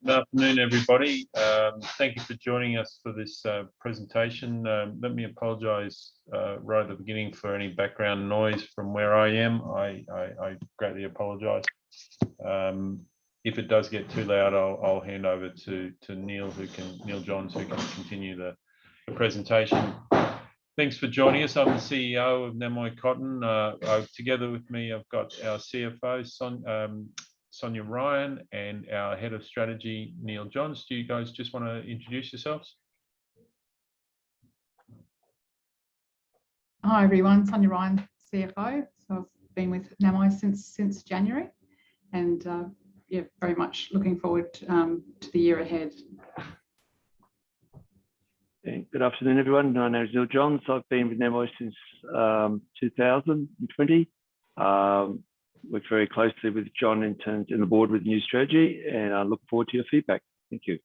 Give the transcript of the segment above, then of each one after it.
Good afternoon, everybody. Thank you for joining us for this presentation. Let me apologise right at the beginning for any background noise from where I am. I greatly apologise. If it does get too loud, I'll hand over to Neil Johns, who can continue the presentation. Thanks for joining us. I'm the CEO of Namoi Cotton. Together with me, I've got our CFO, Sonia Ryan, and our Head of Strategy, Neil Johns. Do you guys just want to introduce yourselves? Hi everyone, Sonia Ryan, CFO. So I've been with Namoi since January, and yeah, very much looking forward to the year ahead. Good afternoon, everyone. My name is Neil Johns. I've been with Namoi since 2020. Worked very closely with John in the board with new strategy, and I look forward to your feedback. Thank you.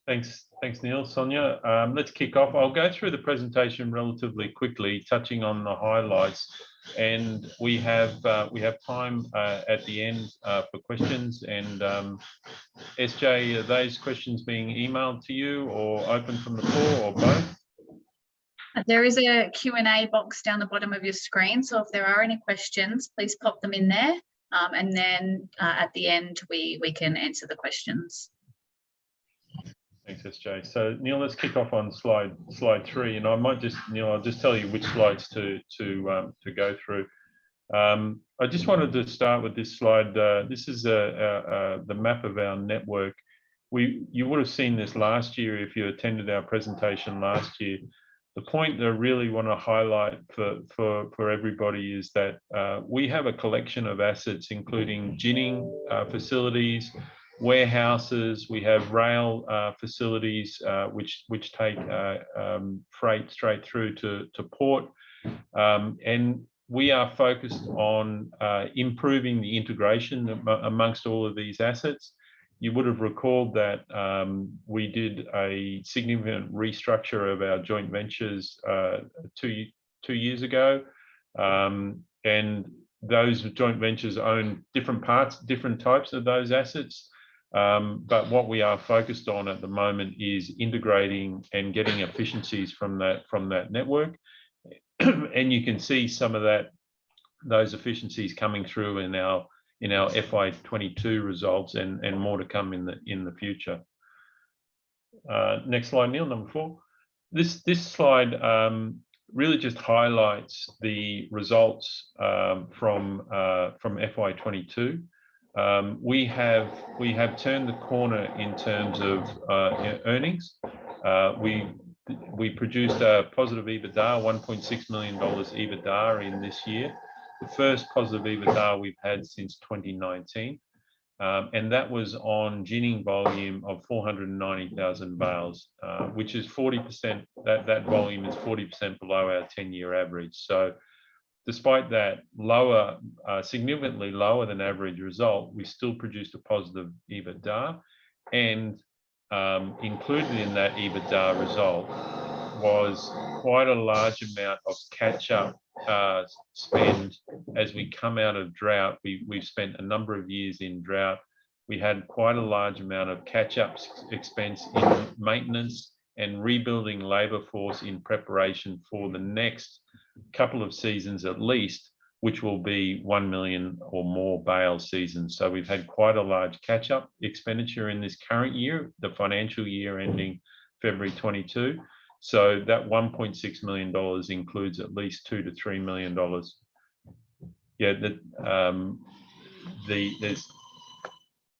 Thanks, Neil. Sonia, let's kick off. I'll go through the presentation relatively quickly, touching on the highlights, and we have time at the end for questions. And SJ, are those questions being emailed to you or open from the floor, or both? There is a Q&A box down the bottom of your screen, so if there are any questions, please pop them in there, and then at the end we can answer the questions. Thanks, SJ. So Neil, let's kick off on slide 3, and I'll just tell you which slides to go through. I just wanted to start with this slide. This is the map of our network. You would have seen this last year if you attended our presentation last year. The point that I really want to highlight for everybody is that we have a collection of assets, including ginning facilities, warehouses. We have rail facilities which take freight straight through to port, and we are focused on improving the integration amongst all of these assets. You would have recalled that we did a significant restructure of our joint ventures 2 years ago, and those joint ventures own different types of those assets. But what we are focused on at the moment is integrating and getting efficiencies from that network, and you can see some of those efficiencies coming through in our FY22 results, and more to come in the future. Next slide, Neil, number 4. This slide really just highlights the results from FY22. We have turned the corner in terms of earnings. We produced a positive EBITDA, $1.6 million EBITDA in this year. The first positive EBITDA we've had since 2019, and that was on ginning volume of 490,000 bales, which is 40%. That volume is 40% below our 10-year average. So, despite that significantly lower than average result, we still produced a positive EBITDA, and included in that EBITDA result was quite a large amount of catch-up spend as we come out of drought. We've spent a number of years in drought. We had quite a large amount of catch-up expense in maintenance and rebuilding labour force in preparation for the next couple of seasons at least, which will be 1 million or more bale seasons. So we've had quite a large catch-up expenditure in this current year, the financial year ending February 22. So that $1.6 million includes at least $2 to $3 million. Yeah,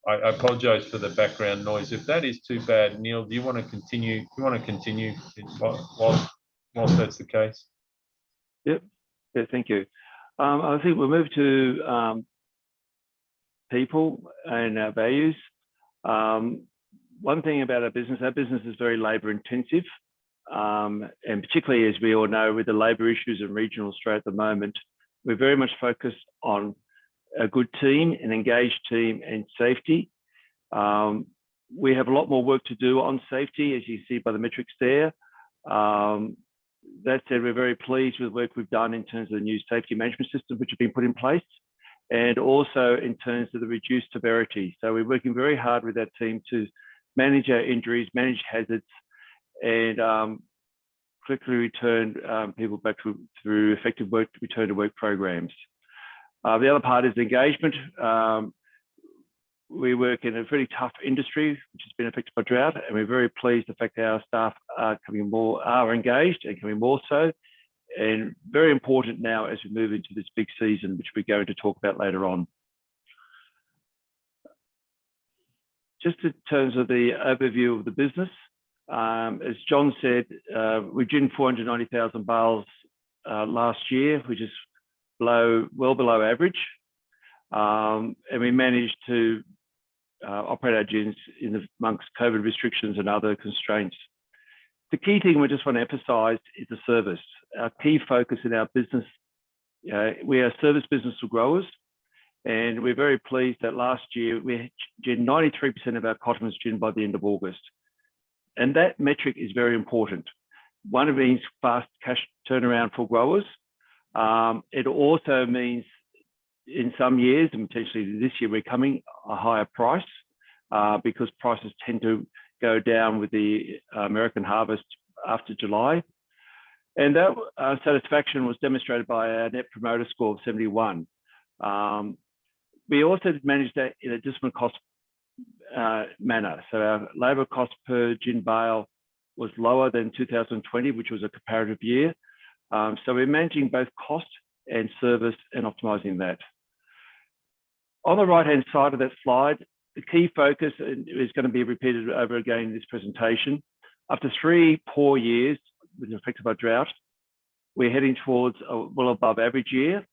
I apologise for the background noise. If that is too bad, Neil, do you want to continue? Do you want to continue whilst that's the case? Yep. Yeah, thank you. I think we'll move to people and our values. One thing about our business is very labour intensive. And particularly, as we all know, with the labour issues in regional Australia at the moment, we're very much focused on a good team, an engaged team, and safety. We have a lot more work to do on safety, as you see by the metrics there. That said, we're very pleased with the work we've done in terms of the new safety management system which have been put in place, and also in terms of the reduced severity. So we're working very hard with our team to manage our injuries, manage hazards, and quickly return people back through effective return to work programs. The other part is engagement. We work in a very tough industry, which has been affected by drought, and we're very pleased the fact that our staff are engaged and becoming more so, and very important now as we move into this big season, which we're going to talk about later on. Just in terms of the overview of the business, as John said, we ginned 490,000 bales last year, which is well below average, and we managed to operate our gins amongst COVID restrictions and other constraints. The key thing we just want to emphasise is the service. Our key focus in our business, we are a service business for growers, and we're very pleased that last year we ginned 93% of our cotton was ginned by the end of August. And that metric is very important. One, it means fast cash turnaround for growers. It also means in some years, and potentially this year, we're coming a higher price because prices tend to go down with the American harvest after July. And that satisfaction was demonstrated by our Net Promoter Score of 71. We also managed that in a disciplined cost manner. So our labour cost per gin bale was lower than 2020, which was a comparative year. So we're managing both cost and service and optimising that. On the right-hand side of that slide, the key focus is going to be repeated over again in this presentation. After 3 poor years, which are affected by drought, we're heading towards a well above average year.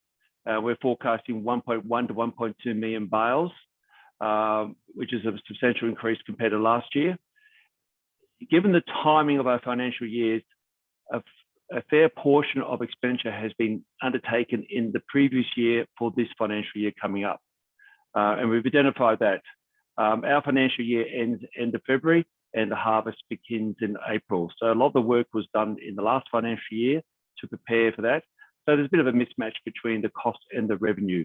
We're forecasting 1.1 to 1.2 million bales, which is a substantial increase compared to last year. Given the timing of our financial years, a fair portion of expenditure has been undertaken in the previous year for this financial year coming up. And we've identified that. Our financial year ends end of February and the harvest begins in April. So a lot of the work was done in the last financial year to prepare for that. So there's a bit of a mismatch between the cost and the revenue.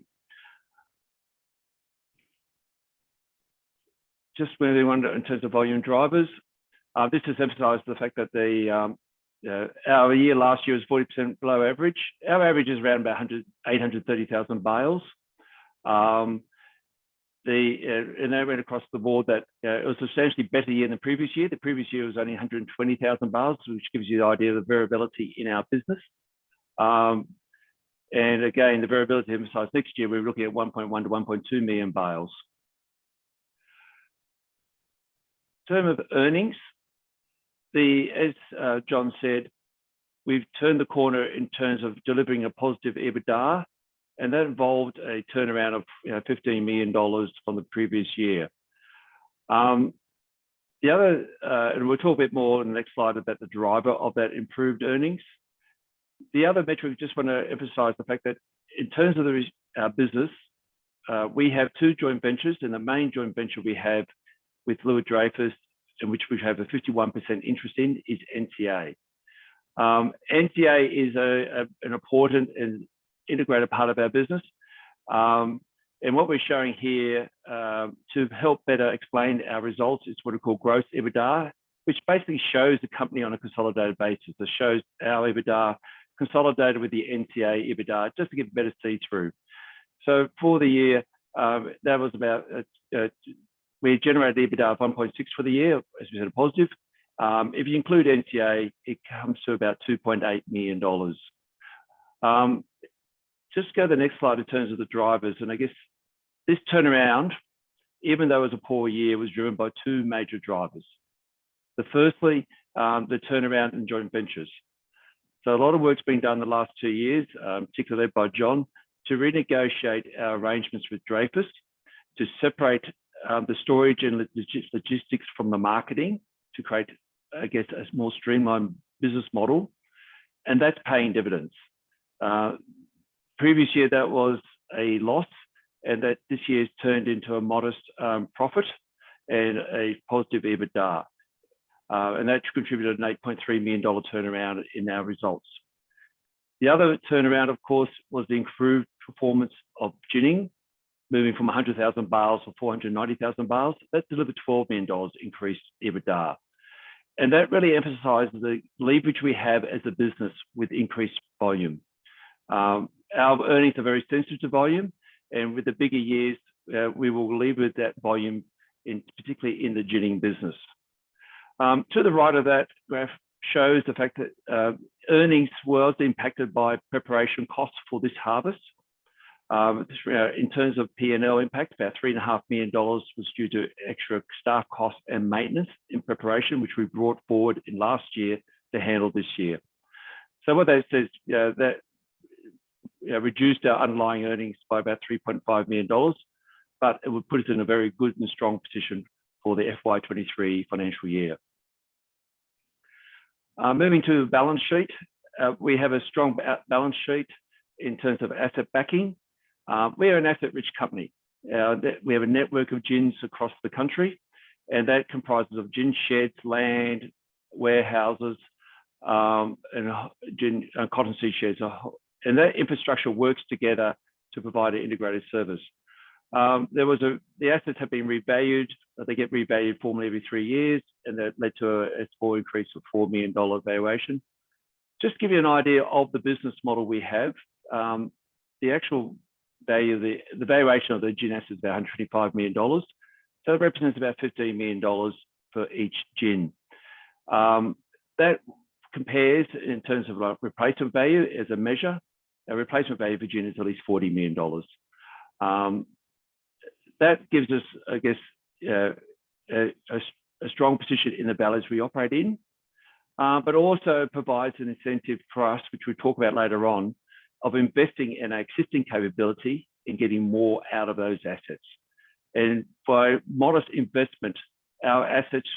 Just moving on in terms of volume drivers, this has emphasised the fact that our year last year was 40% below average. Our average is around about 830,000 bales. And they went across the board that it was a substantially better year than the previous year. The previous year was only 120,000 bales, which gives you the idea of the variability in our business. And again, the variability emphasised next year, we're looking at 1.1 to 1.2 million bales. In terms of earnings, as John said, we've turned the corner in terms of delivering a positive EBITDA, and that involved a turnaround of $15 million from the previous year. The other, and we'll talk a bit more in the next slide about the driver of that improved earnings. The other metric, we just want to emphasise the fact that in terms of our business, we have 2 joint ventures, and the main joint venture we have with Louis Dreyfus, in which we have a 51% interest in, is NTA. NTA is an important and integrated part of our business. And what we're showing here to help better explain our results is what we call gross EBITDA, which basically shows the company on a consolidated basis. It shows our EBITDA consolidated with the NTA EBITDA, just to get a better see-through. So for the year, that was about, we generated EBITDA of 1.6 for the year, as we said, a positive. If you include NTA, it comes to about $2.8 million. Just go to the next slide in terms of the drivers. And I guess this turnaround, even though it was a poor year, was driven by 2 major drivers. Firstly, the turnaround in joint ventures. So a lot of work's been done the last 2 years, particularly led by John, to renegotiate our arrangements with Dreyfus, to separate the storage and logistics from the marketing to create, I guess, a more streamlined business model. And that's paying dividends. Previous year, that was a loss, and that this year's turned into a modest profit and a positive EBITDA. And that contributed an $8.3 million turnaround in our results. The other turnaround, of course, was the improved performance of ginning. moving from 100,000 barrels to 490,000 barrels. That delivered $12 million increased EBITDA. And that really emphasizes the leverage we have as a business with increased volume. Our earnings are very sensitive to volume, and with the bigger years, we will leverage that volume, particularly in the ginning business. To the right of that graph shows the fact that earnings was impacted by preparation costs for this harvest. In terms of P&L impact, about $3.5 million was due to extra staff costs and maintenance in preparation, which we brought forward in last year to handle this year. So what that says, that reduced our underlying earnings by about $3.5 million, but it would put us in a very good and strong position for the FY23 financial year. Moving to the balance sheet, we have a strong balance sheet in terms of asset backing. We are an asset-rich company. We have a network of gins across the country, and that comprises of gin sheds, land, warehouses, and gin cotton seed sheds. And that infrastructure works together to provide an integrated service. The assets have been revalued. They get revalued formally every 3 years, and that led to a small increase of $4 million valuation. Just to give you an idea of the business model we have, the actual value, the valuation of the gin assets is about $125 million. So it represents about $15 million for each gin. That compares in terms of like replacement value as a measure. A replacement value for gin is at least $40 million. That gives us, I guess, a strong position in the valleys we operate in, but also provides an incentive for us, which we'll talk about later on, of investing in our existing capability and getting more out of those assets. And by modest investment, our assets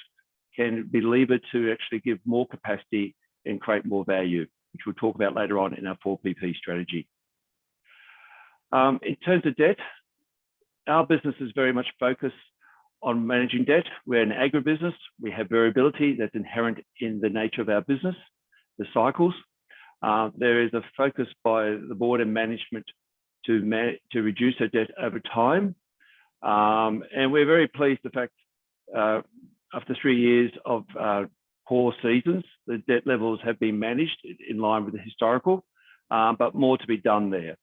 can be levered to actually give more capacity and create more value, which we'll talk about later on in our 4PP strategy. In terms of debt, our business is very much focused on managing debt. We're an agribusiness. We have variability that's inherent in the nature of our business, the cycles. There is a focus by the board and management to reduce our debt over time. And we're very pleased the fact after 3 years of poor seasons, the debt levels have been managed in line with the historical, but more to be done there.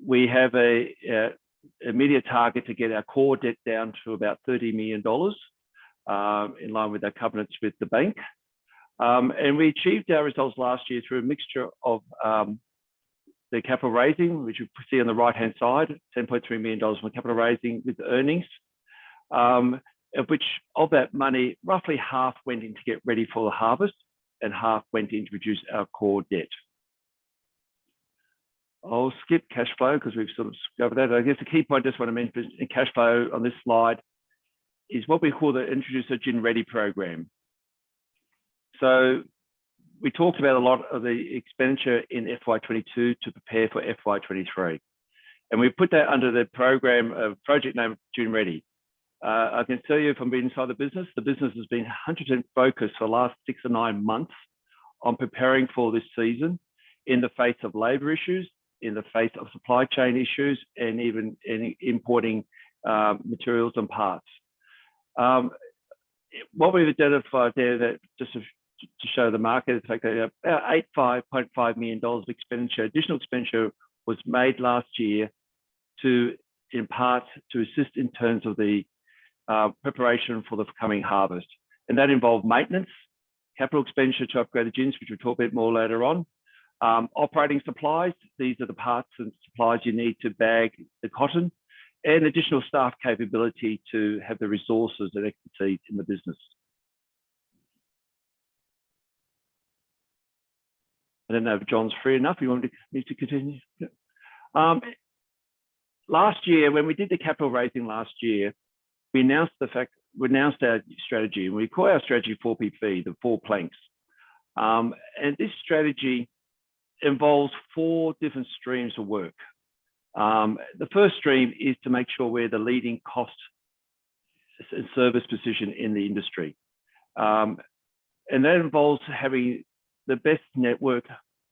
We have a immediate target to get our core debt down to about $30 million in line with our covenants with the bank. And we achieved our results last year through a mixture of the capital raising, which you see on the right-hand side, $10.3 million from capital raising with earnings, of which of that money, roughly half went in to get ready for the harvest and half went in to reduce our core debt. I'll skip cash flow because we've sort of covered that. I guess the key point I just want to mention in cash flow on this slide is what we call the Introduce a Gin Ready program. So we talked about a lot of the expenditure in FY22 to prepare for FY23. And we put that under the program of project name Gin Ready. I can tell you from being inside the business has been 100% focused for the last 6 or 9 months on preparing for this season in the face of labour issues, in the face of supply chain issues, and even in importing materials and parts. What we've identified there, that just to show the market, is the fact that about $85.5 million of expenditure, additional expenditure, was made last year to, in part, to assist in terms of the preparation for the coming harvest. And that involved maintenance, capital expenditure to upgrade the gins, which we'll talk a bit more later on. Operating supplies, these are the parts and supplies you need to bag the cotton, and additional staff capability to have the resources and expertise in the business. I don't know if John's free enough. You want me to continue? Yeah. Last year, when we did the capital raising last year, we announced our strategy, and we call our strategy 4PP, the 4 planks. And this strategy involves 4 different streams of work. The first stream is to make sure we're the leading cost and service position in the industry. And that involves having the best network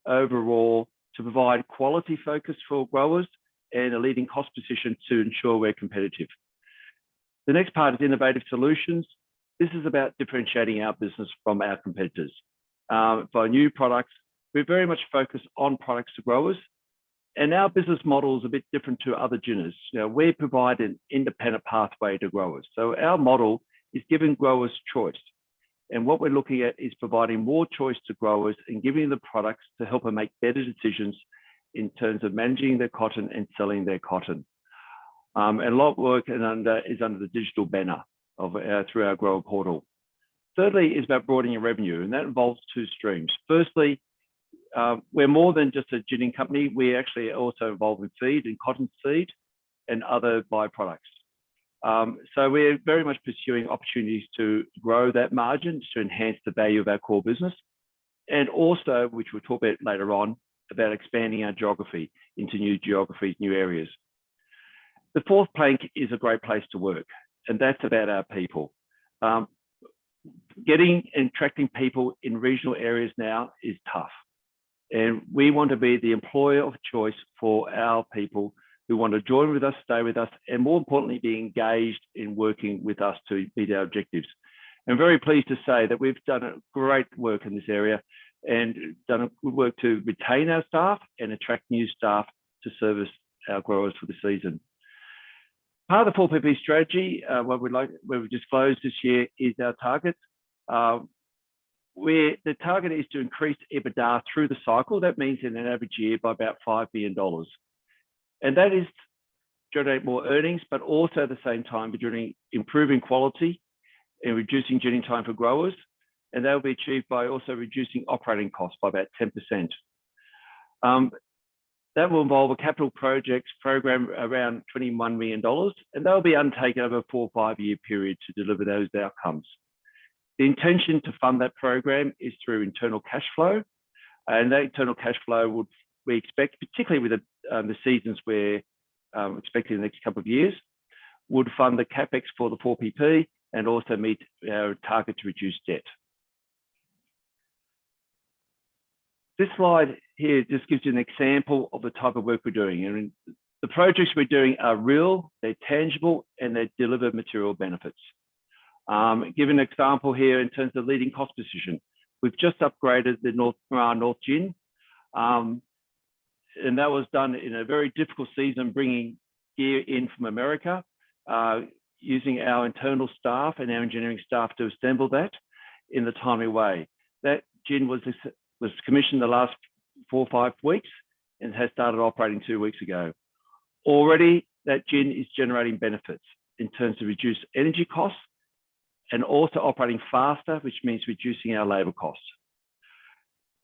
overall to provide quality focus for growers and a leading cost position to ensure we're competitive. The next part is innovative solutions. This is about differentiating our business from our competitors. By new products, we're very much focused on products to growers, and our business model is a bit different to other ginners. We provide an independent pathway to growers. So our model is giving growers choice. And what we're looking at is providing more choice to growers and giving them products to help them make better decisions in terms of managing their cotton and selling their cotton. And a lot of work is under the digital banner of through our grower portal. Thirdly is about broadening your revenue, and that involves two streams. Firstly, we're more than just a ginning company. We actually also involved in feed and cotton seed and other byproducts. So we're very much pursuing opportunities to grow that margin to enhance the value of our core business. And also, which we'll talk about later on, about expanding our geography into new geographies, new areas. The fourth plank is a great place to work, and that's about our people. Getting and attracting people in regional areas now is tough. And we want to be the employer of choice for our people who want to join with us, stay with us, and more importantly, be engaged in working with us to meet our objectives. I'm very pleased to say that we've done a great work in this area and done a good work to retain our staff and attract new staff to service our growers for the season. Part of the 4PP strategy, what we've disclosed this year is our targets. Where the target is to increase EBITDA through the cycle. That means in an average year by about $5 billion. And that is generate more earnings, but also at the same time, improving quality and reducing ginning time for growers. And that will be achieved by also reducing operating costs by about 10%. That will involve a capital projects program around $21 million, and they'll be undertaken over a 4 or 5 year period to deliver those outcomes. The intention to fund that program is through internal cash flow, and that internal cash flow we expect, particularly with the seasons we're expecting in the next couple of years, would fund the capex for the 4PP and also meet our target to reduce debt. This slide here just gives you an example of the type of work we're doing. And the projects we're doing are real, they're tangible, and they deliver material benefits. Give an example here in terms of leading cost position. We've just upgraded the North Gin, and that was done in a very difficult season, bringing gear in from America, using our internal staff and our engineering staff to assemble that in the timely way. That gin was commissioned the last 4 or 5 weeks and has started operating 2 weeks ago. Already, that gin is generating benefits in terms of reduced energy costs and also operating faster, which means reducing our labour costs.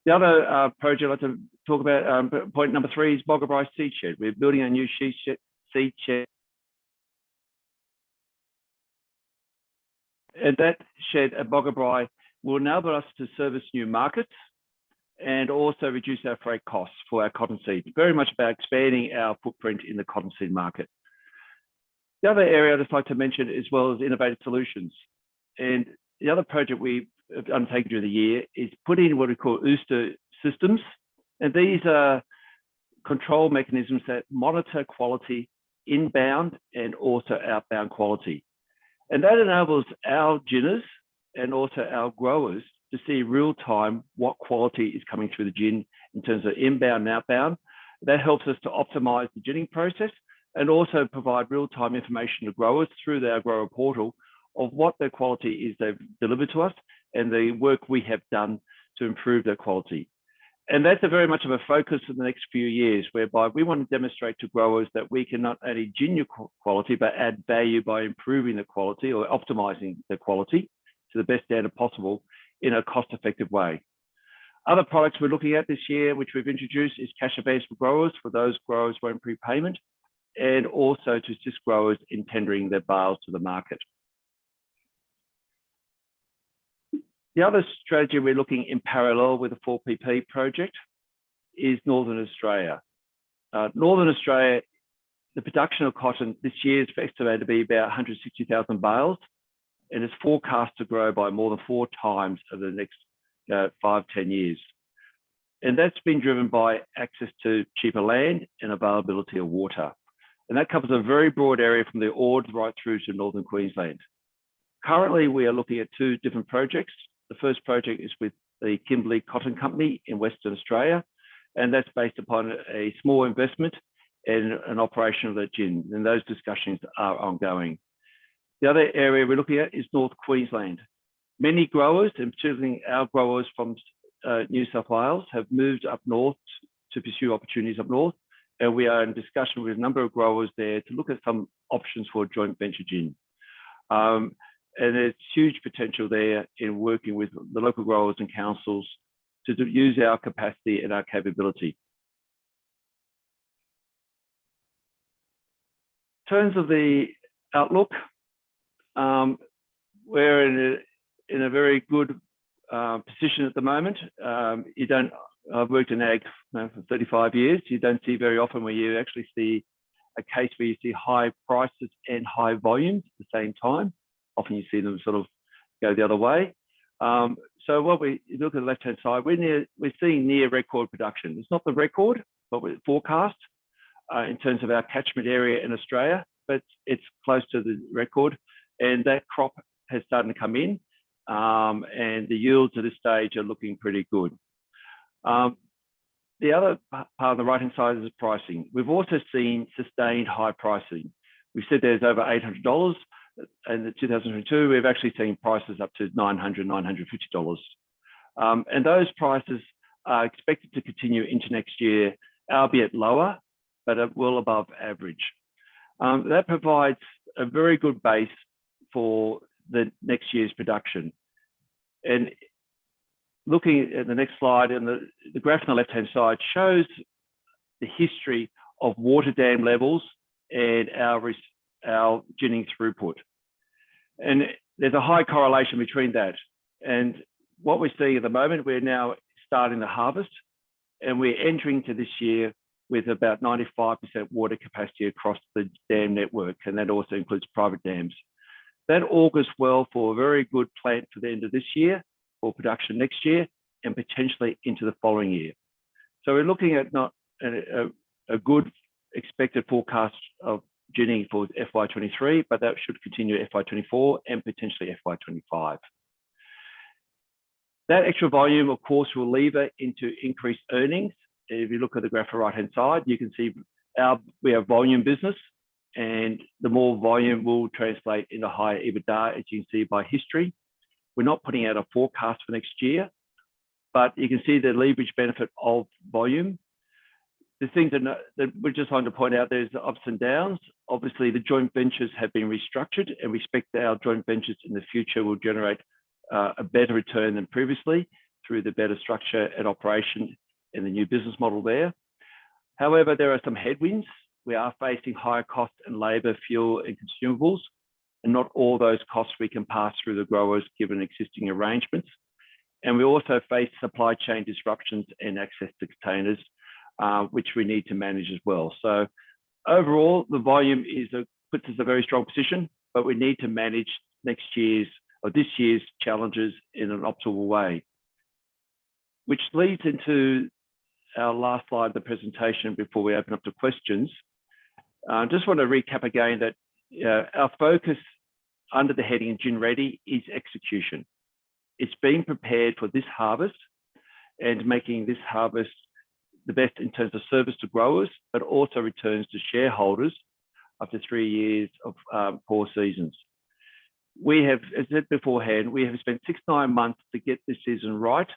The other project I'd like to talk about, point number 3, is Boggabri Seed Shed. We're building a new seed shed. And that shed at Boggabri will enable us to service new markets and also reduce our freight costs for our cottonseed. Very much about expanding our footprint in the cottonseed market. The other area I'd just like to mention as well is innovative solutions. And the other project we've undertaken during the year is putting in what we call Ooster systems. And these are control mechanisms that monitor quality inbound and also outbound quality. And that enables our ginners and also our growers to see real time what quality is coming through the gin in terms of inbound and outbound. That helps us to optimize the ginning process and also provide real time information to growers through our grower portal of what their quality is they've delivered to us and the work we have done to improve their quality. And that's a very much of a focus in the next few years, whereby we want to demonstrate to growers that we can not only gin quality, but add value by improving the quality or optimizing the quality to the best standard possible in a cost-effective way. Other products we're looking at this year, which we've introduced, is cash advance for growers, for those growers who want prepayment, and also to assist growers in tendering their bales to the market. The other strategy we're looking in parallel with the 4PP project is Northern Australia. Northern Australia, the production of cotton this year is estimated to be about 160,000 bales, and it's forecast to grow by more than 4 times over the next 5-10 years. And that's been driven by access to cheaper land and availability of water. and that covers a very broad area from the Ord right through to northern Queensland. Currently, we are looking at 2 different projects. The first project is with the Kimberley Cotton Company in Western Australia, and that's based upon a small investment and an operation of the gin, and those discussions are ongoing. The other area we're looking at is North Queensland. Many growers, and particularly our growers from New South Wales, have moved up north to pursue opportunities up north, and we are in discussion with a number of growers there to look at some options for joint venture gin. And there's huge potential there in working with the local growers and councils to use our capacity and our capability. In terms of the outlook, we're in a very good position at the moment. I've worked in ag for 35 years. You don't see very often where you actually see a case where you see high prices and high volumes at the same time. Often you see them sort of go the other way. So what you look at the left-hand side, we're seeing near record production. It's not the record, but we're forecast in terms of our catchment area in Australia, but it's close to the record. And that crop has started to come in, and the yields at this stage are looking pretty good. The other part on the right-hand side is the pricing. We've also seen sustained high pricing. We said there's over $800, and in 2022, we've actually seen prices up to $900, $950. And those prices are expected to continue into next year, albeit lower, but well above average. That provides a very good base for the next year's production. And looking at the next slide, and the graph on the left-hand side shows the history of water dam levels and our ginning throughput. And there's a high correlation between that. And what we're seeing at the moment, we're now starting the harvest, and we're entering to this year with about 95% water capacity across the dam network, and that also includes private dams. That augurs well for a very good plant for the end of this year, for production next year, and potentially into the following year. So we're looking at not a good expected forecast of ginning for FY23, but that should continue FY24 and potentially FY25. That extra volume, of course, will lever into increased earnings. If you look at the graph on the right-hand side, you can see we are a volume business, and the more volume will translate into higher EBITDA, as you can see by history. We're not putting out a forecast for next year, but you can see the leverage benefit of volume. The things that we're just trying to point out, there's the ups and downs. Obviously, the joint ventures have been restructured, and we expect that our joint ventures in the future will generate a better return than previously through the better structure and operation in the new business model there. However, there are some headwinds. We are facing higher costs in labour, fuel, and consumables, and not all those costs we can pass through the growers given existing arrangements. And we also face supply chain disruptions and access to containers, which we need to manage as well. So overall, the volume puts us in a very strong position, but we need to manage this year's challenges in an optimal way. Which leads into our last slide of the presentation before we open up to questions. I just want to recap again that our focus under the heading Gin Ready is execution. It's being prepared for this harvest and making this harvest the best in terms of service to growers, but also returns to shareholders after 3 years of poor seasons. We have, as I said beforehand, we have spent 6-9 months to get this season right.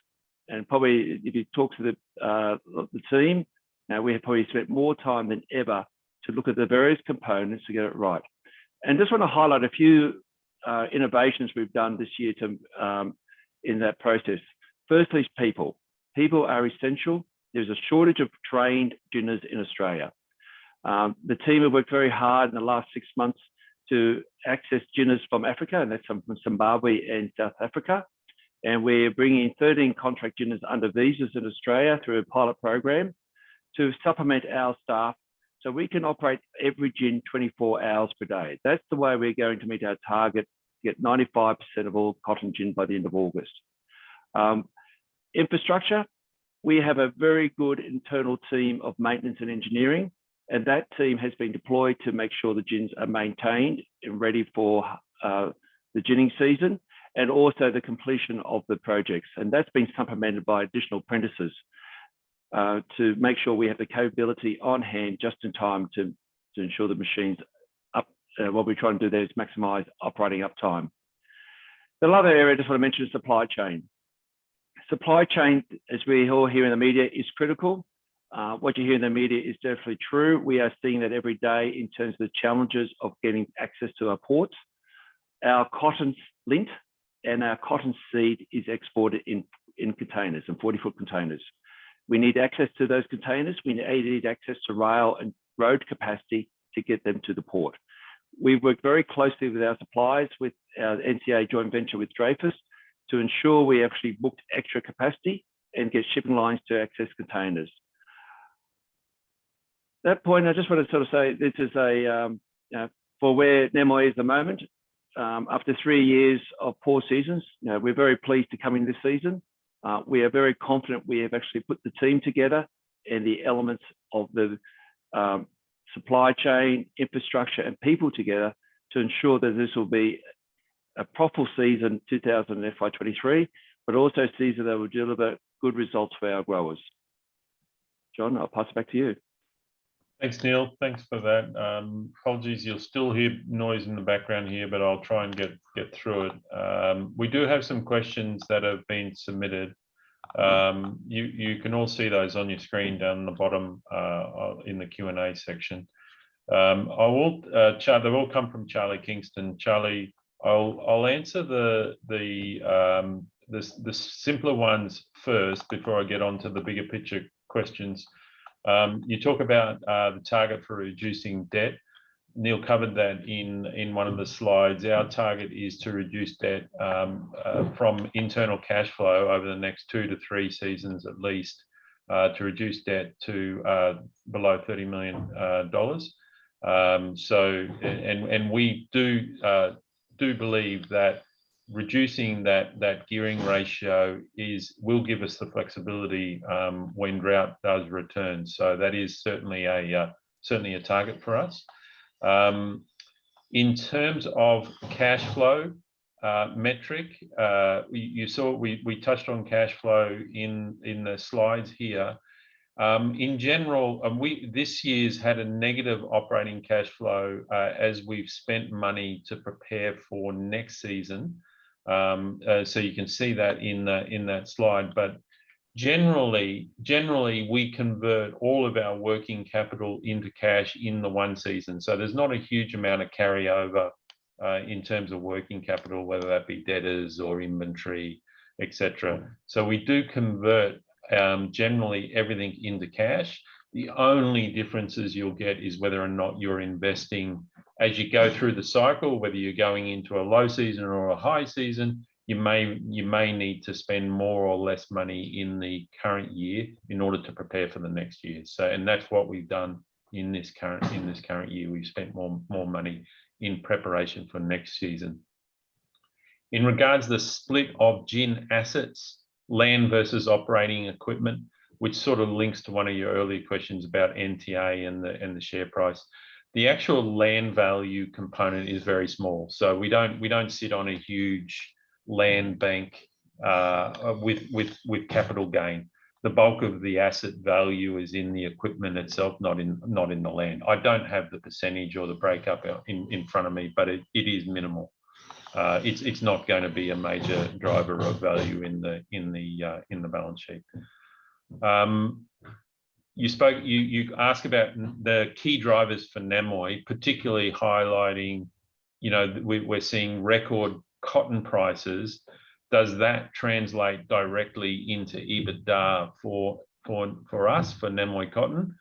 And probably if you talk to the team, now we have probably spent more time than ever to look at the various components to get it right. And just want to highlight a few innovations we've done this year in that process. Firstly, people. People are essential. There's a shortage of trained ginners in Australia. The team have worked very hard in the last 6 months to access ginners from Africa, and that's from Zimbabwe and South Africa. And we're bringing 13 contract ginners under visas in Australia through a pilot program to supplement our staff so we can operate every gin 24 hours per day. That's the way we're going to meet our target, get 95% of all cotton gin by the end of August. Infrastructure, we have a very good internal team of maintenance and engineering, and that team has been deployed to make sure the gins are maintained and ready for the ginning season, and also the completion of the projects. And that's been supplemented by additional apprentices to make sure we have the capability on hand just in time to ensure the machines up. What we're trying to do there is maximise operating uptime. The other area I just want to mention is supply chain. Supply chain, as we all hear in the media, is critical. What you hear in the media is definitely true. We are seeing that every day in terms of the challenges of getting access to our ports. Our cotton lint and our cotton seed is exported in containers, in 40-foot containers. We need access to those containers. We need access to rail and road capacity to get them to the port. We work very closely with our suppliers, with our NCA joint venture with Dreyfus, to ensure we actually booked extra capacity and get shipping lines to access containers. At that point, I just want to sort of say this is for where Namoi is at the moment. After 3 years of poor seasons, we're very pleased to come in this season. We are very confident we have actually put the team together and the elements of the supply chain, infrastructure, and people together to ensure that this will be a profitable season, 2000 and FY23, but also a season that will deliver good results for our growers. John, I'll pass it back to you. Thanks, Neil. Thanks for that. Apologies, you'll still hear noise in the background here, but I'll try and get through it. We do have some questions that have been submitted. You can all see those on your screen down the bottom in the Q&A section. They've all come from Charlie Kingston. Charlie, I'll answer the simpler ones first before I get on to the bigger picture questions. You talk about the target for reducing debt. Neil covered that in one of the slides. Our target is to reduce debt from internal cash flow over the next 2 to 3 seasons at least, to reduce debt to below $30 million. We do believe that reducing that gearing ratio will give us the flexibility when drought does return. So that is certainly a target for us. In terms of cash flow metric, you saw we touched on cash flow in the slides here. In general, this year's had a negative operating cash flow as we've spent money to prepare for next season. So you can see that in that slide. But generally, we convert all of our working capital into cash in the one season. So there's not a huge amount of carryover in terms of working capital, whether that be debtors or inventory, etc. So we do convert generally everything into cash. The only differences you'll get is whether or not you're investing as you go through the cycle, whether you're going into a low season or a high season. You may need to spend more or less money in the current year in order to prepare for the next year. So, and that's what we've done in this current year. We've spent more money in preparation for next season. In regards to the split of gin assets, land versus operating equipment, which sort of links to one of your earlier questions about NTA and the share price. The actual land value component is very small, so we don't sit on a huge land bank with capital gain. The bulk of the asset value is in the equipment itself, not in the land. I don't have the percentage or the breakup in front of me, but it is minimal. It's not going to be a major driver of value in the balance sheet. You asked about the key drivers for Namoi, particularly highlighting, we're seeing record cotton prices. Does that translate directly into EBITDA for us, for Namoi Cotton?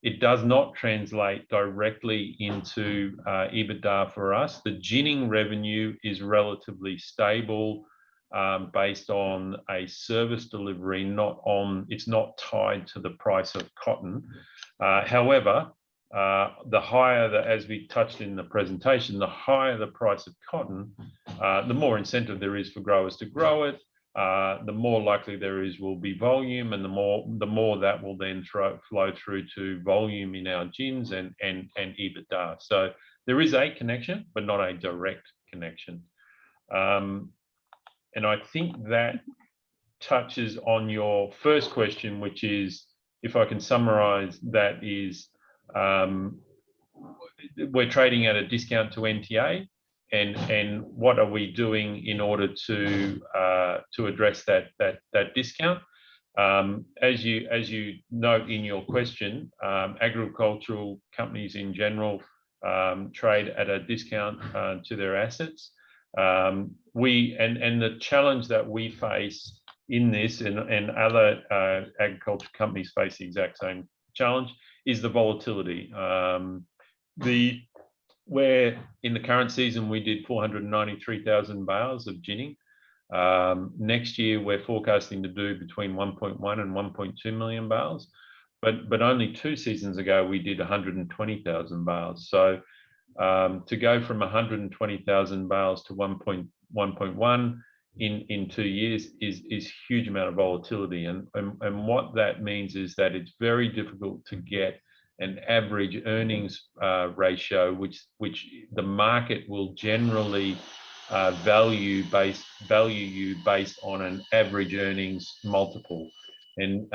It does not translate directly into EBITDA for us. The ginning revenue is relatively stable based on a service delivery, it's not tied to the price of cotton. However, the higher, as we touched in the presentation, the higher the price of cotton, the more incentive there is for growers to grow it, the more likely there will be volume, and the more that will then flow through to volume in our gins and EBITDA. So there is a connection, but not a direct connection. And I think that touches on your first question, which is, if I can summarize, that is, we're trading at a discount to NTA, and what are we doing in order to address that discount? As you note in your question, agricultural companies in general trade at a discount to their assets. And the challenge that we face in this, and other agriculture companies face the exact same challenge, is the volatility. Where in the current season we did 493,000 bales of ginning. Next year we're forecasting to do between 1.1 and 1.2 million bales, but only 2 seasons ago we did 120,000 bales. So to go from 120,000 bales to 1.1 in 2 years is huge amount of volatility, and what that means is that it's very difficult to get an average earnings ratio, which the market will generally value you based on an average earnings multiple. And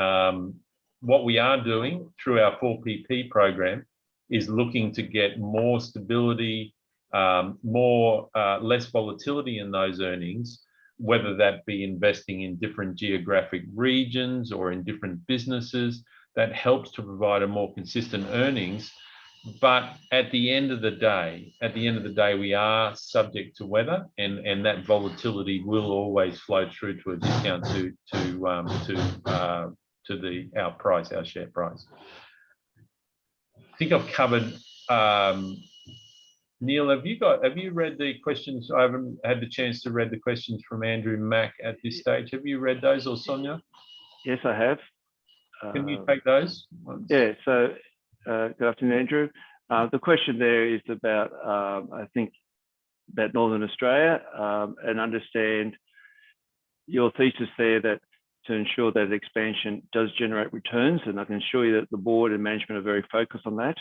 what we are doing through our 4PP program is looking to get more stability, less volatility in those earnings, whether that be investing in different geographic regions or in different businesses. That helps to provide a more consistent earnings. But at the end of the day, we are subject to weather, and that volatility will always flow through to a discount to our price, our share price. I think I've covered. Neil, have you read the questions? I haven't had the chance to read the questions from Andrew Mack at this stage. Have you read those, or Sonia? Yes, I have. Can you take those ones? Yeah, so good afternoon, Andrew. The question there is about, I think, about Northern Australia, and understand your thesis there, that to ensure that expansion does generate returns, and I can assure you that the board and management are very focused on that.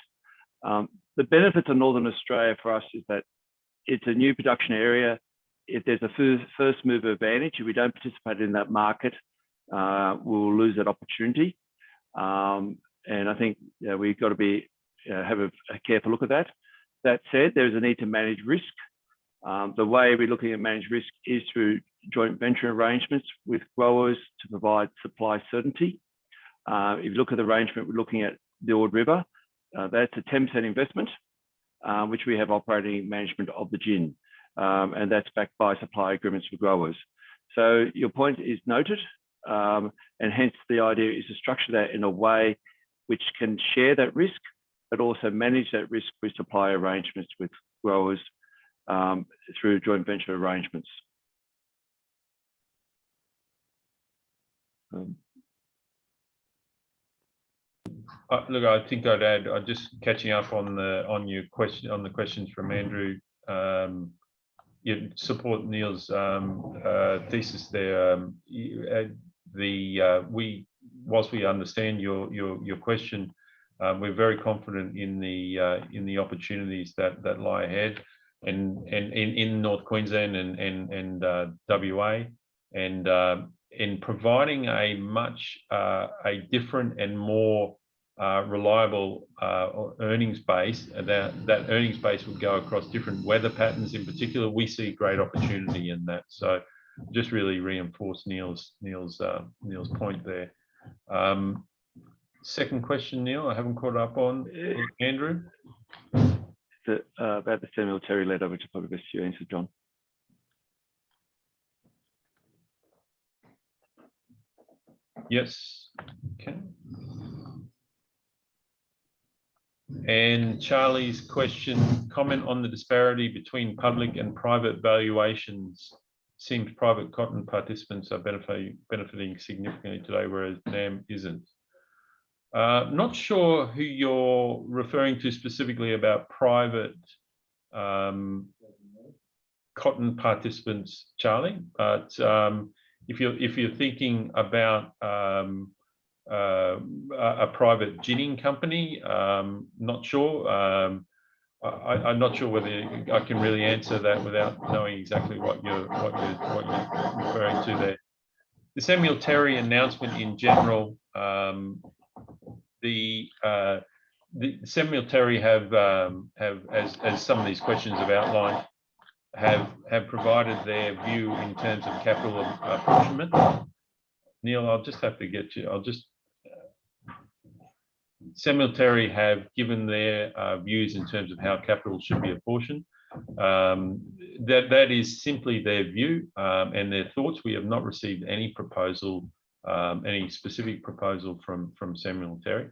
The benefits of Northern Australia for us is that it's a new production area. If there's a first mover advantage, if we don't participate in that market, we'll lose that opportunity. And I think we've got to have a careful look at that. That said, there's a need to manage risk. The way we're looking at manage risk is through joint venture arrangements with growers to provide supply certainty. If you look at the arrangement, we're looking at the Ord River. That's a 10% investment, which we have operating management of the gin, and that's backed by supply agreements with growers. So your point is noted, and hence the idea is to structure that in a way which can share that risk, but also manage that risk with supply arrangements with growers through joint venture arrangements. Look, I think I'd add, just catching up on your question, on the questions from Andrew. You support Neil's thesis there. Whilst we understand your question, we're very confident in the opportunities that lie ahead, and in North Queensland and WA, and in providing a much different and more reliable earnings base. That earnings base would go across different weather patterns. In particular, we see great opportunity in that. So just really reinforce Neil's point there. Second question, Neil, I haven't caught up on. Andrew? About the Samuel Terry letter, which is probably best you answer, John. Yes. Okay. And Charlie's question, comment on the disparity between public and private valuations. Seems private cotton participants are benefiting significantly today, whereas NAM isn't. Not sure who you're referring to specifically about private cotton participants, Charlie, but if you're thinking about a private ginning company, not sure. I'm not sure whether I can really answer that without knowing exactly what you're referring to there. The Samuel Terry announcement in general, the Samuel Terry have as some of these questions have outlined, have provided their view in terms of capital apportionment. Neil, I'll just have to get you. Samuel Terry have given their views in terms of how capital should be apportioned. That is simply their view and their thoughts. We have not received any proposal, any specific proposal from Samuel Terry.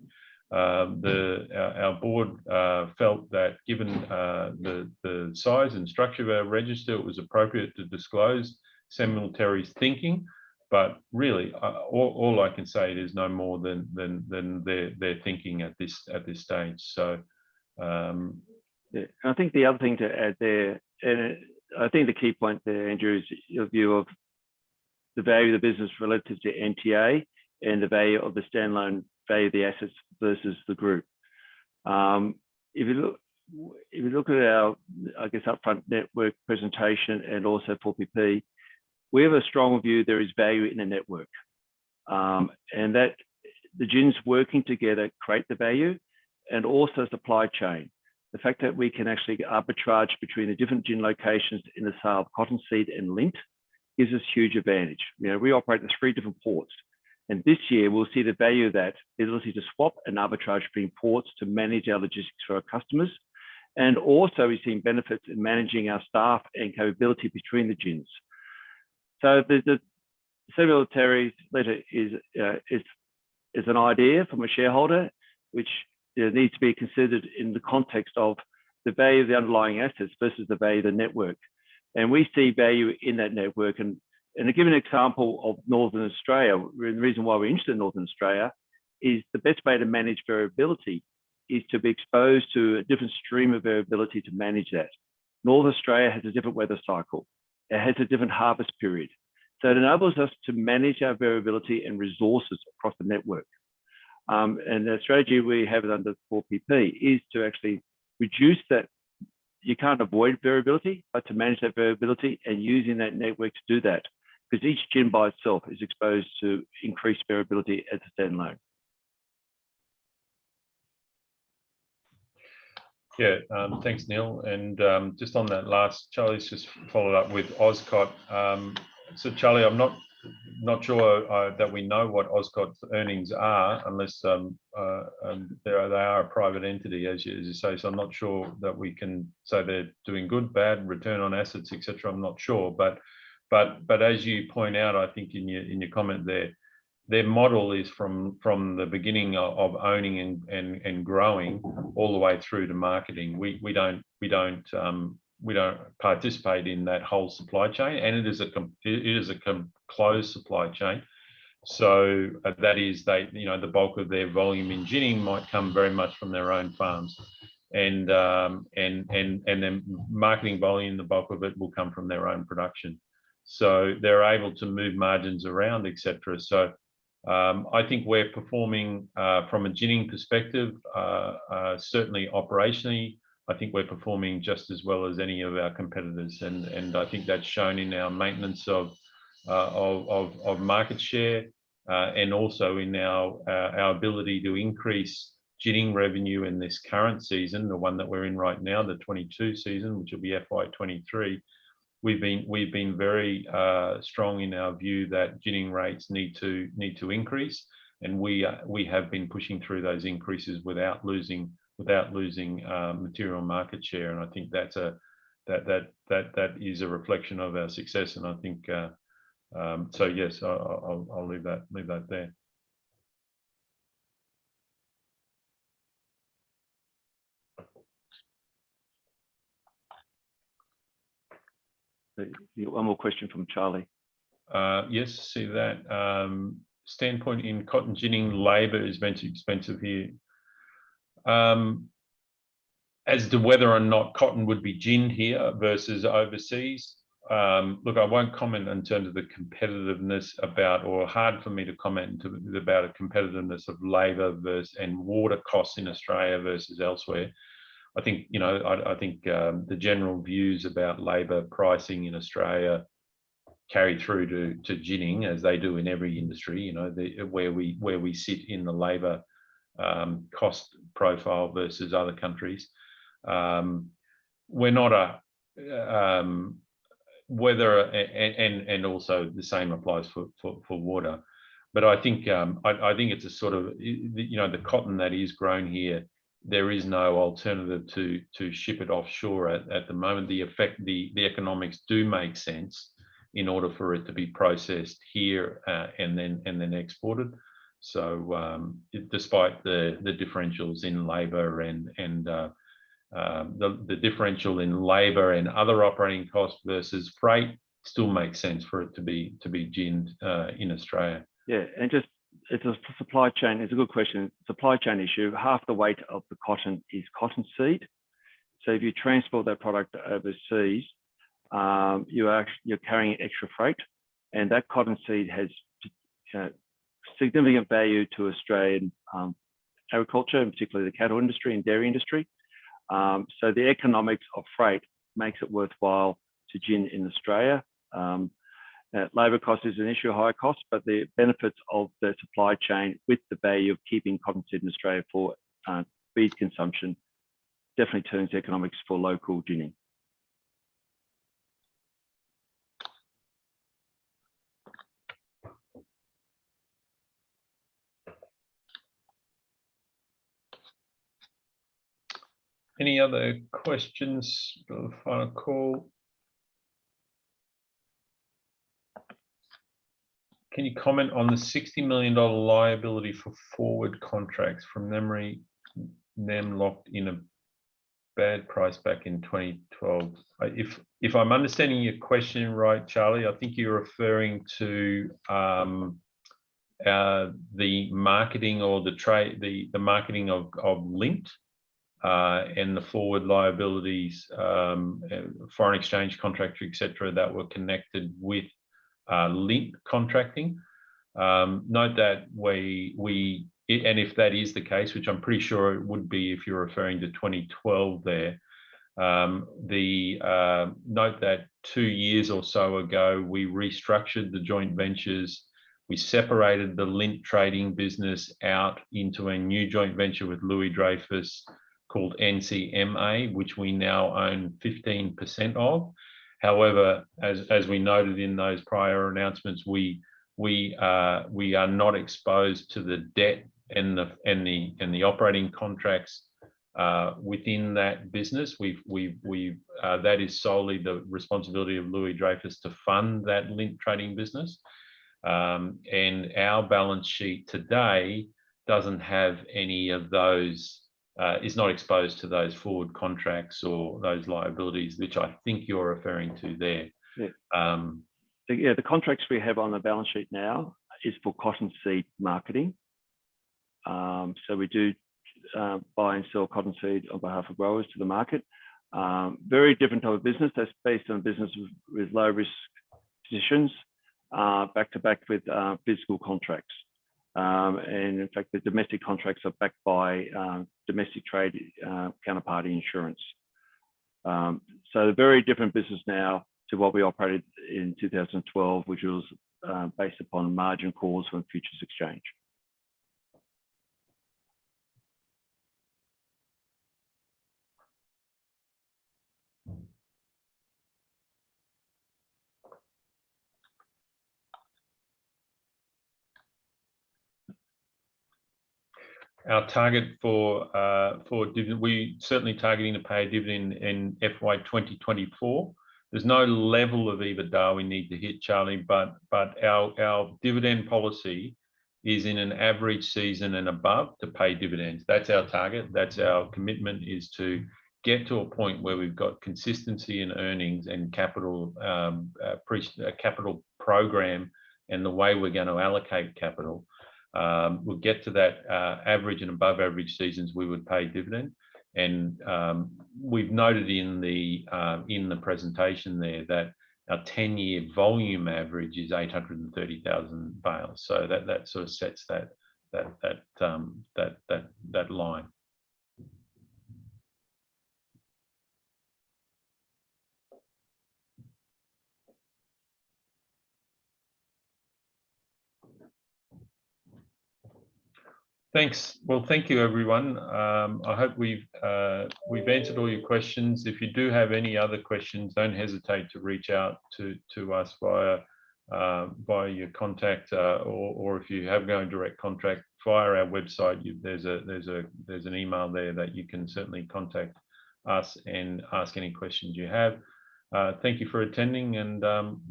Our board felt that given the size and structure of our register, it was appropriate to disclose Samuel Terry's thinking. But really, all I can say is no more than their thinking at this stage. So, yeah, I think the other thing to add there, and I think the key point there, Andrew, is your view of the value of the business relative to NTA and the value of the standalone value of the assets versus the group. If you look at our, I guess, upfront network presentation and also 4PP, we have a strong view there is value in the network, and that the gins working together create the value, and also supply chain. The fact that we can actually arbitrage between the different gin locations in the sale of cottonseed and lint gives us huge advantage. You know, we operate in 3 different ports, and this year we'll see the value of that, the ability to swap and arbitrage between ports to manage our logistics for our customers. And also we've seen benefits in managing our staff and capability between the gins. So the Samuel Terry's letter is an idea from a shareholder, which needs to be considered in the context of the value of the underlying assets versus the value of the network. And we see value in that network. And to give an example of Northern Australia, the reason why we're interested in Northern Australia is the best way to manage variability is to be exposed to a different stream of variability to manage that. Northern Australia has a different weather cycle. It has a different harvest period. So it enables us to manage our variability and resources across the network. And the strategy we have under 4PP is to actually reduce that. You can't avoid variability, but to manage that variability and using that network to do that, because each gin by itself is exposed to increased variability as a standalone. yeah, thanks, Neil. And just on that last, Charlie's just followed up with Oscott. So Charlie, I'm not sure that we know what Oscott's earnings are, unless they are a private entity, as you say. So I'm not sure that we can say they're doing good, bad, return on assets, etc. I'm not sure, but as you point out, I think in your comment there, their model is from the beginning of owning and growing all the way through to marketing. We don't participate in that whole supply chain, and it is a closed supply chain. So that is, the bulk of their volume in ginning might come very much from their own farms, and then marketing volume, the bulk of it will come from their own production. So they're able to move margins around, etc. So I think we're performing from a ginning perspective, certainly operationally. I think we're performing just as well as any of our competitors, and I think that's shown in our maintenance of market share, and also in our ability to increase ginning revenue in this current season, the one that we're in right now, the 22 season, which will be FY23. We've been very strong in our view that ginning rates need to increase, and we have been pushing through those increases without losing material market share. And I think that is a reflection of our success. And I think so. Yes, I'll leave that there. One more question from Charlie. Yes, see that. Standpoint in cotton ginning, labour is very expensive here. As to whether or not cotton would be ginned here versus overseas, look, I won't comment in terms of the competitiveness about, or hard for me to comment about a competitiveness of labour versus and water costs in Australia versus elsewhere. I think, you know, I think the general views about labour pricing in Australia carry through to ginning, as they do in every industry. You know, where we sit in the labour cost profile versus other countries. We're not a whether and also the same applies for water. But I think it's a sort of, you know, the cotton that is grown here, there is no alternative to ship it offshore at the moment. The economics do make sense in order for it to be processed here and then exported. So despite the differentials in labour and the differential in labour and other operating costs versus freight, still makes sense for it to be ginned in Australia. Yeah, and just it's a supply chain. It's a good question. Supply chain issue. Half the weight of the cotton is cottonseed. So if you transport that product overseas, you're carrying extra freight, and that cottonseed has significant value to Australian agriculture, and particularly the cattle industry and dairy industry. So the economics of freight makes it worthwhile to gin in Australia. Labour cost is an issue, higher cost, but the benefits of the supply chain with the value of keeping cottonseed in Australia for feed consumption definitely turns the economics for local ginning. Any other questions for the final call? Can you comment on the $60 million liability for forward contracts from memory? NEM locked in a bad price back in 2012. If I'm understanding your question right, Charlie, I think you're referring to the marketing or the marketing of Linked and the forward liabilities, foreign exchange contracts, etc., that were connected with Linked contracting. Note that and if that is the case, which I'm pretty sure it would be if you're referring to 2012 there, note that 2 years or so ago, we restructured the joint ventures. We separated the lint trading business out into a new joint venture with Louis Dreyfus called NCMA, which we now own 15% of. However, as we noted in those prior announcements, we are not exposed to the debt and the operating contracts within that business. That is solely the responsibility of Louis Dreyfus to fund that lint trading business. And our balance sheet today doesn't have any of those, is not exposed to those forward contracts or those liabilities, which I think you're referring to there. Yeah. The contracts we have on the balance sheet now is for cottonseed marketing. So we do buy and sell cottonseed on behalf of growers to the market. Very different type of business. That's based on business with low risk positions, back to back with physical contracts. And in fact, the domestic contracts are backed by domestic trade counterparty insurance. So a very different business now to what we operated in 2012, which was based upon margin calls from futures exchange. Our target for dividend, we certainly targeting to pay a dividend in FY 2024. There's no level of EBITDA we need to hit, Charlie, but our dividend policy is in an average season and above to pay dividends. That's our target. That's our commitment, is to get to a point where we've got consistency in earnings and capital program and the way we're going to allocate capital. We'll get to that average and above average seasons, we would pay dividend. And we've noted in the presentation there that our 10-year volume average is 830,000 bales. So that sort of sets that line. Thanks. Well, thank you, everyone. I hope we've answered all your questions. If you do have any other questions, don't hesitate to reach out to us via your contact, or if you have going direct contact via our website, there's an email there that you can certainly contact us and ask any questions you have. Thank you for attending, and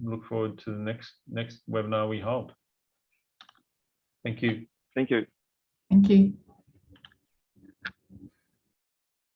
look forward to the next webinar we hold. Thank you. Thank you. Thank you.